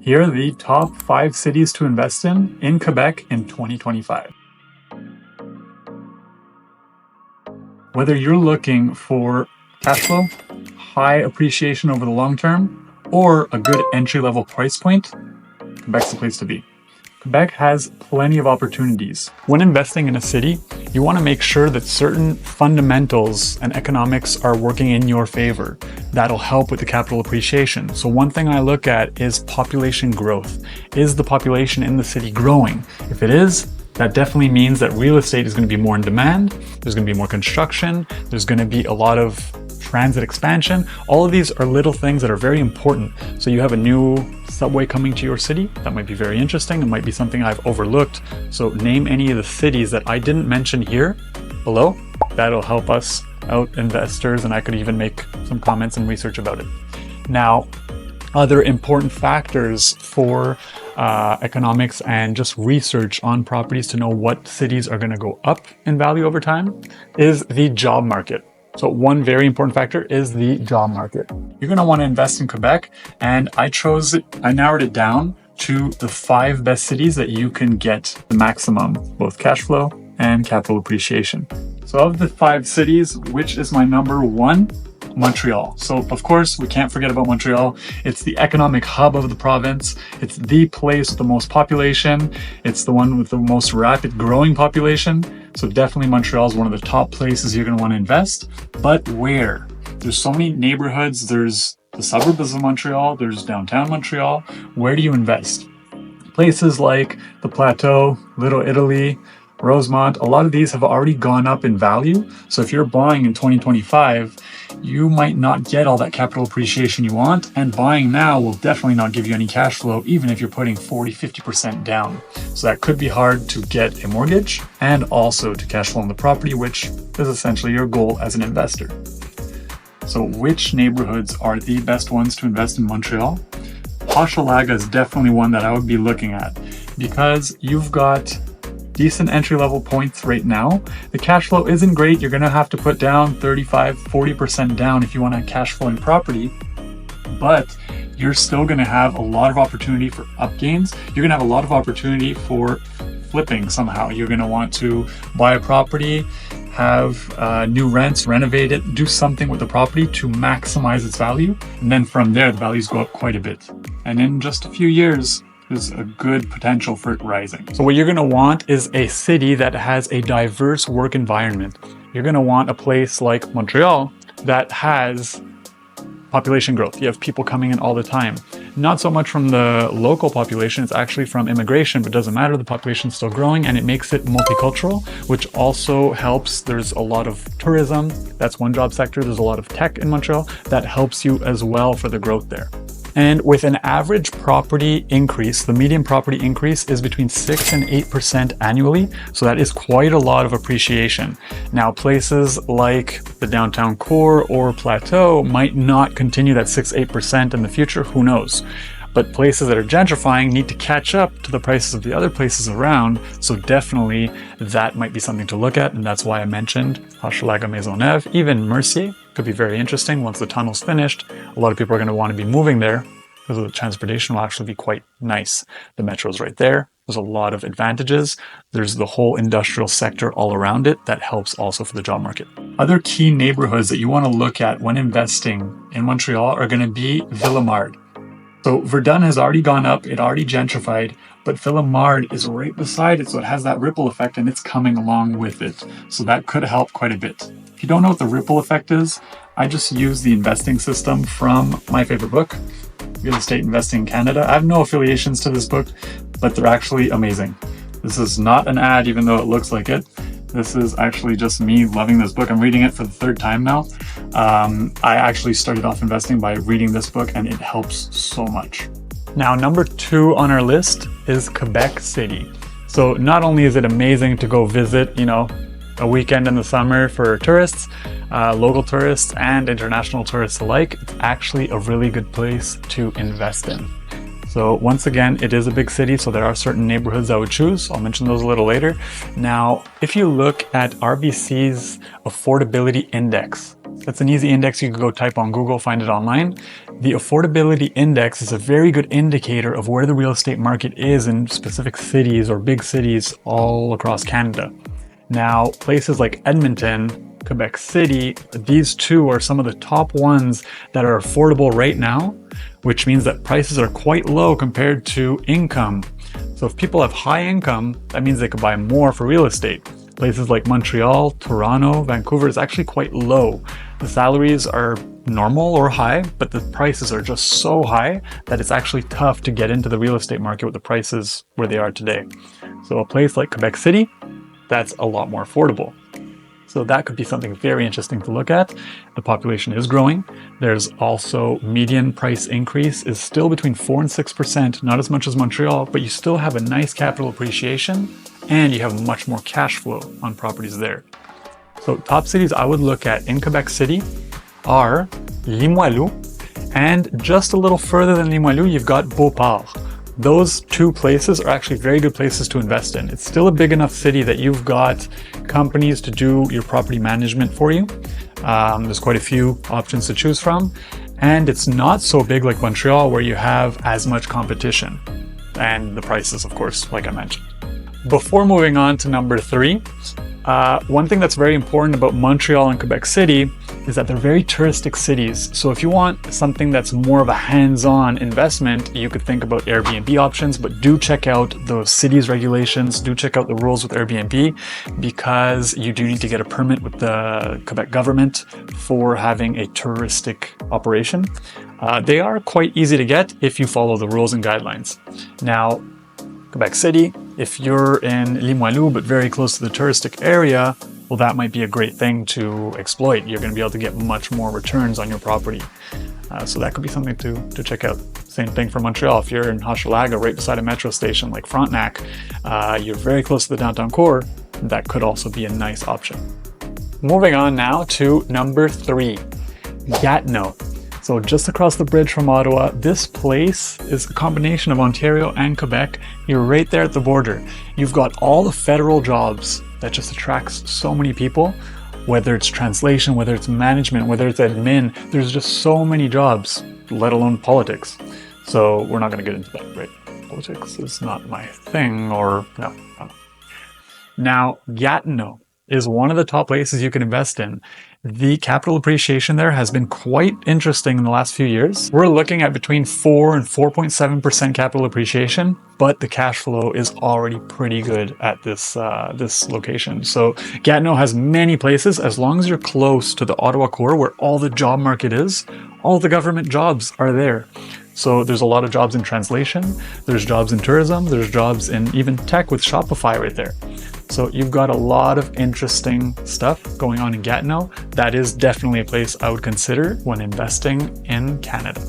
Here are the top 5 cities to invest in Quebec in 2025. Whether you're looking for cash flow, high appreciation over the long term, or a good entry-level price point, Quebec's the place to be. Quebec has plenty of opportunities. When investing in a city, you want to make sure that certain fundamentals and economics are working in your favor. That'll help with the capital appreciation. So one thing I look at is population growth. Is the population in the city growing? If it is, that definitely means that real estate is going to be more in demand. There's going to be more construction. There's going to be a lot of transit expansion. All of these are little things that are very important. So you have a new subway coming to your city. That might be very interesting. It might be something I've overlooked. So name any of the cities that I didn't mention here below. That'll help us out investors, and I could even make some comments and research about it. Now, other important factors for economics and just research on properties to know what cities are going to go up in value over time is the job market. So one very important factor is the job market. You're going to want to invest in Quebec, and I narrowed it down to the 5 best cities that you can get the maximum, both cash flow and capital appreciation. So of the 5 cities, which is my number 1? Montreal. So of course, we can't forget about Montreal. It's the economic hub of the province. It's the place with the most population. It's the one with the most rapid growing population. So definitely Montreal is one of the top places you're going to want to invest. But where? There's so many neighborhoods. There's the suburbs of Montreal. There's downtown Montreal. Where do you invest? Places like the Plateau, Little Italy, Rosemont, a lot of these have already gone up in value. So if you're buying in 2025, you might not get all that capital appreciation you want, and buying now will definitely not give you any cash flow, even if you're putting 40-50% down. So that could be hard to get a mortgage and also to cash flow on the property, which is essentially your goal as an investor. So which neighborhoods are the best ones to invest in Montreal? Hochelaga is definitely one that I would be looking at because you've got decent entry-level points right now. The cash flow isn't great. You're going to have to put down 35-40% down if you want a cash flowing property, but you're still going to have a lot of opportunity for up gains. You're going to have a lot of opportunity for flipping somehow. You're going to want to buy a property, have new rents, renovate it, do something with the property to maximize its value. And then from there, the values go up quite a bit. And in just a few years, there's a good potential for it rising. So what you're going to want is a city that has a diverse work environment. You're going to want a place like Montreal that has population growth. You have people coming in all the time. Not so much from the local population, it's actually from immigration, but it doesn't matter. The population's still growing and it makes it multicultural, which also helps. There's a lot of tourism. That's one job sector. There's a lot of tech in Montreal that helps you as well for the growth there. And with an average property increase, the median property increase is between 6 and 8% annually. So that is quite a lot of appreciation. Now, places like the downtown core or plateau might not continue that 6-8% in the future. Who knows? But places that are gentrifying need to catch up to the prices of the other places around. So definitely that might be something to look at. And that's why I mentioned Hochelaga, Maisonneuve, even Mercier could be very interesting once the tunnel's finished. A lot of people are going to want to be moving there because the transportation will actually be quite nice. The metro's right there. There's a lot of advantages. There's the whole industrial sector all around it that helps also for the job market. Other key neighborhoods that you want to look at when investing in Montreal are going to be Villemard. So Verdun has already gone up, it already gentrified, but Villemard is right beside it, so it has that ripple effect and it's coming along with it. So that could help quite a bit. If you don't know what the ripple effect is, I just use the investing system from my favorite book, Real Estate Investing in Canada. I have no affiliations to this book, but they're actually amazing. This is not an ad, even though it looks like it. This is actually just me loving this book. I'm reading it for the 3rd time now. I actually started off investing by reading this book and it helps so much. Now, number 2 on our list is Quebec City. So not only is it amazing to go visit, a weekend in the summer for tourists, local tourists and international tourists alike, it's actually a really good place to invest in. So once again, it is a big city, so there are certain neighborhoods I would choose. I'll mention those a little later. Now, if you look at RBC's affordability index, that's an easy index. You can go type on Google, find it online. The affordability index is a very good indicator of where the real estate market is in specific cities or big cities all across Canada. Now, places like Edmonton, Quebec City, these two are some of the top ones that are affordable right now, which means that prices are quite low compared to income. So if people have high income, that means they could buy more for real estate. Places like Montreal, Toronto, Vancouver is actually quite low. The salaries are normal or high, but the prices are just so high that it's actually tough to get into the real estate market with the prices where they are today. So a place like Quebec City, that's a lot more affordable. So that could be something very interesting to look at. The population is growing. There's also median price increase is still between 4 and 6%, not as much as Montreal, but you still have a nice capital appreciation and you have much more cash flow on properties there. So top cities I would look at in Quebec City are Limoilou, and just a little further than Limoilou, you've got Beauport. Those two places are actually very good places to invest in. It's still a big enough city that you've got companies to do your property management for you. There's quite a few options to choose from. And it's not so big like Montreal where you have as much competition. And the prices, of course, like I mentioned. Before moving on to number 3, one thing that's very important about Montreal and Quebec City is that they're very touristic cities. So if you want something that's more of a hands-on investment, you could think about Airbnb options, but do check out those cities regulations, do check out the rules with Airbnb, because you do need to get a permit with the Quebec government for having a touristic operation. They are quite easy to get if you follow the rules and guidelines. Now, Quebec City, if you're in Limoilou but very close to the touristic area, well, that might be a great thing to exploit. You're going to be able to get much more returns on your property. So that could be something to check out. Same thing for Montreal. If you're in Hochelaga, right beside a metro station like Frontenac, you're very close to the downtown core, that could also be a nice option. Moving on now to number 3, Gatineau. So just across the bridge from Ottawa, this place is a combination of Ontario and Quebec. You're right there at the border. You've got all the federal jobs that just attracts so many people, whether it's translation, whether it's management, whether it's admin. There's just so many jobs, let alone politics. So we're not going to get into that, right? Politics is not my thing, or no. Now, Gatineau is one of the top places you can invest in. The capital appreciation there has been quite interesting in the last few years. We're looking at between 4 and 4.7% capital appreciation, but the cash flow is already pretty good at this location. So Gatineau has many places. As long as you're close to the Ottawa core where all the job market is, all the government jobs are there. So there's a lot of jobs in translation, there's jobs in tourism, there's jobs in even tech with Shopify right there. So you've got a lot of interesting stuff going on in Gatineau. That is definitely a place I would consider when investing in Canada.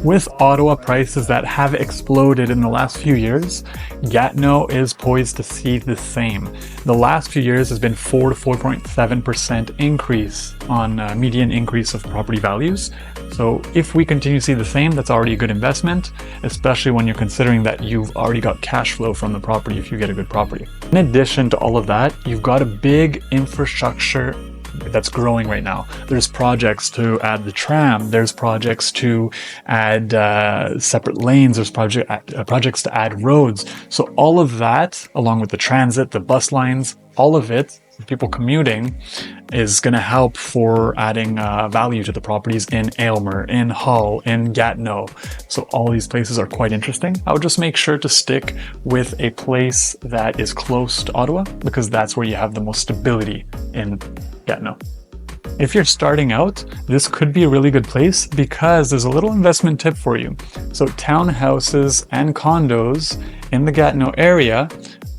With Ottawa prices that have exploded in the last few years, Gatineau is poised to see the same. The last few years has been 4 to 4.7% increase on median increase of property values. So if we continue to see the same, that's already a good investment, especially when you're considering that you've already got cash flow from the property if you get a good property. In addition to all of that, you've got a big infrastructure that's growing right now. There's projects to add the tram, there's projects to add separate lanes, there's projects to add roads. So all of that, along with the transit, the bus lines, all of it, people commuting, is going to help for adding value to the properties in Aylmer, in Hull, in Gatineau. So all these places are quite interesting. I would just make sure to stick with a place that is close to Ottawa, because that's where you have the most stability in Gatineau. If you're starting out, this could be a really good place because there's a little investment tip for you. So townhouses and condos in the Gatineau area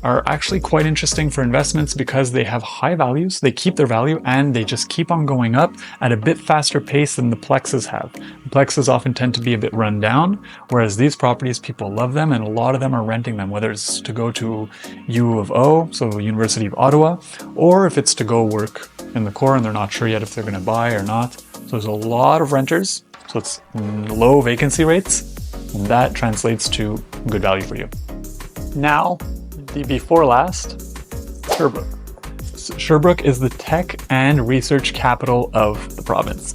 are actually quite interesting for investments because they have high values, they keep their value, and they just keep on going up at a bit faster pace than the plexes have. The plexes often tend to be a bit run down, whereas these properties, people love them, and a lot of them are renting them, whether it's to go to U of O, so University of Ottawa, or if it's to go work in the core and they're not sure yet if they're going to buy or not. So there's a lot of renters, so it's low vacancy rates, and that translates to good value for you. Now, the before last, Sherbrooke. Sherbrooke is the tech and research capital of the province.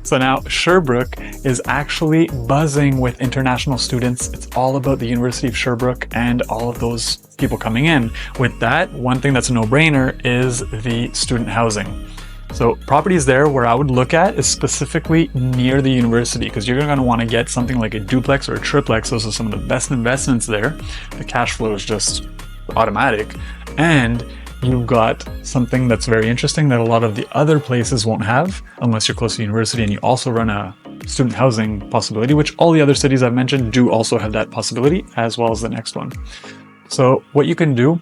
So now Sherbrooke is actually buzzing with international students. It's all about the University of Sherbrooke and all of those people coming in. With that, one thing that's a no-brainer is the student housing. So properties there where I would look at is specifically near the university, because you're going to want to get something like a duplex or a triplex. Those are some of the best investments there. The cash flow is just automatic. And you've got something that's very interesting that a lot of the other places won't have unless you're close to university, and you also run a student housing possibility, which all the other cities I've mentioned do also have that possibility, as well as the next one. So what you can do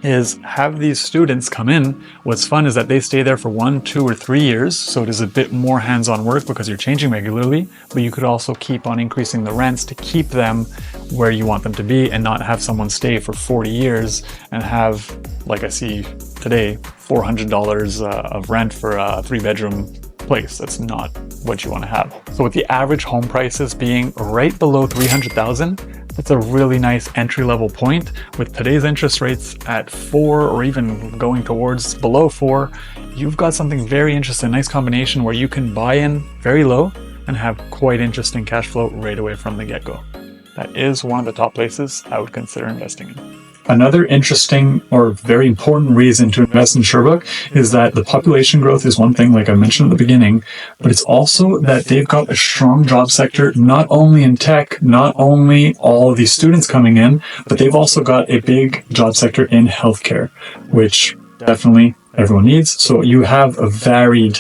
is have these students come in. What's fun is that they stay there for 1, 2, or 3 years. So it is a bit more hands-on work because you're changing regularly, but you could also keep on increasing the rents to keep them where you want them to be and not have someone stay for 40 years and have, like I see today, $400 of rent for a 3-bedroom place. That's not what you want to have. So with the average home prices being right below $300,000, that's a really nice entry-level point. With today's interest rates at 4 or even going towards below 4, you've got something very interesting, nice combination where you can buy in very low and have quite interesting cash flow right away from the get-go. That is one of the top places I would consider investing in. Another interesting or very important reason to invest in Sherbrooke is that the population growth is one thing, like I mentioned at the beginning, but it's also that they've got a strong job sector, not only in tech, not only all of these students coming in, but they've also got a big job sector in healthcare, which definitely everyone needs. So you have a varied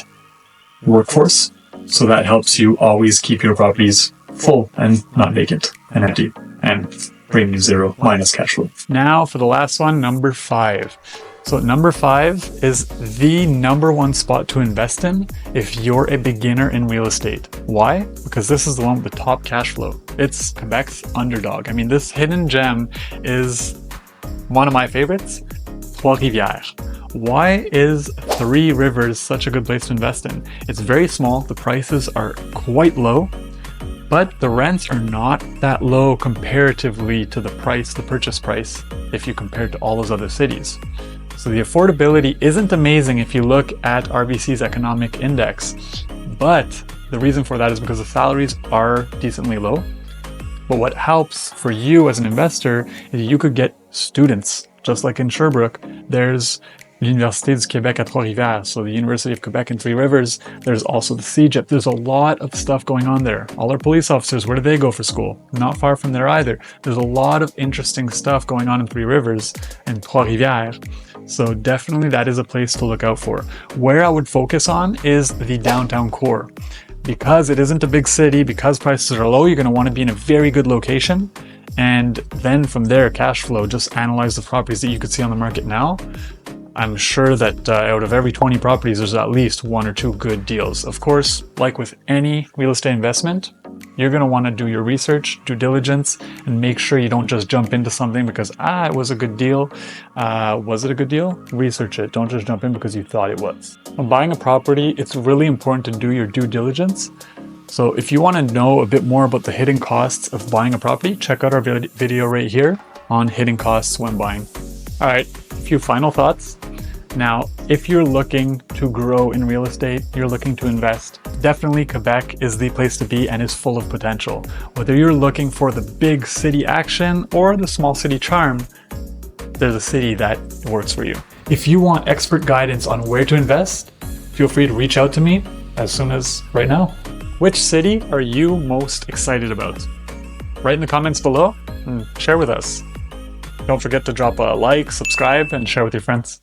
workforce, so that helps you always keep your properties full and not vacant and empty and bring you zero minus cash flow. Now for the last one, number 5. So number 5 is the number one spot to invest in if you're a beginner in real estate. Why? Because this is the one with the top cash flow. It's Quebec's underdog. I mean, this hidden gem is one of my favorites, Trois-Rivières. Why is Three Rivers such a good place to invest in? It's very small, the prices are quite low, but the rents are not that low comparatively to the purchase price, if you compare it to all those other cities. So the affordability isn't amazing if you look at RBC's economic index, but the reason for that is because the salaries are decently low. But what helps for you as an investor is you could get students, just like in Sherbrooke. There's l'Université du Québec à Trois-Rivières, so the University of Quebec in Three Rivers. There's also the CEGEP. There's a lot of stuff going on there. All our police officers, where do they go for school? Not far from there either. There's a lot of interesting stuff going on in Three Rivers and Trois-Rivières. So definitely that is a place to look out for. Where I would focus on is the downtown core. Because it isn't a big city, because prices are low, you're going to want to be in a very good location. And then from there, cash flow, just analyze the properties that you could see on the market now. I'm sure that out of every 20 properties, there's at least 1 or 2 good deals. Of course, like with any real estate investment, you're going to want to do your research, due diligence, and make sure you don't just jump into something because, it was a good deal. Was it a good deal? Research it. Don't just jump in because you thought it was. When buying a property, it's really important to do your due diligence. So if you want to know a bit more about the hidden costs of buying a property, check out our video right here on hidden costs when buying. All right, a few final thoughts. Now, if you're looking to grow in real estate, you're looking to invest, definitely Quebec is the place to be and is full of potential. Whether you're looking for the big city action or the small city charm, there's a city that works for you. If you want expert guidance on where to invest, feel free to reach out to me as soon as right now. Which city are you most excited about? Write in the comments below and share with us. Don't forget to drop a like, subscribe, and share with your friends.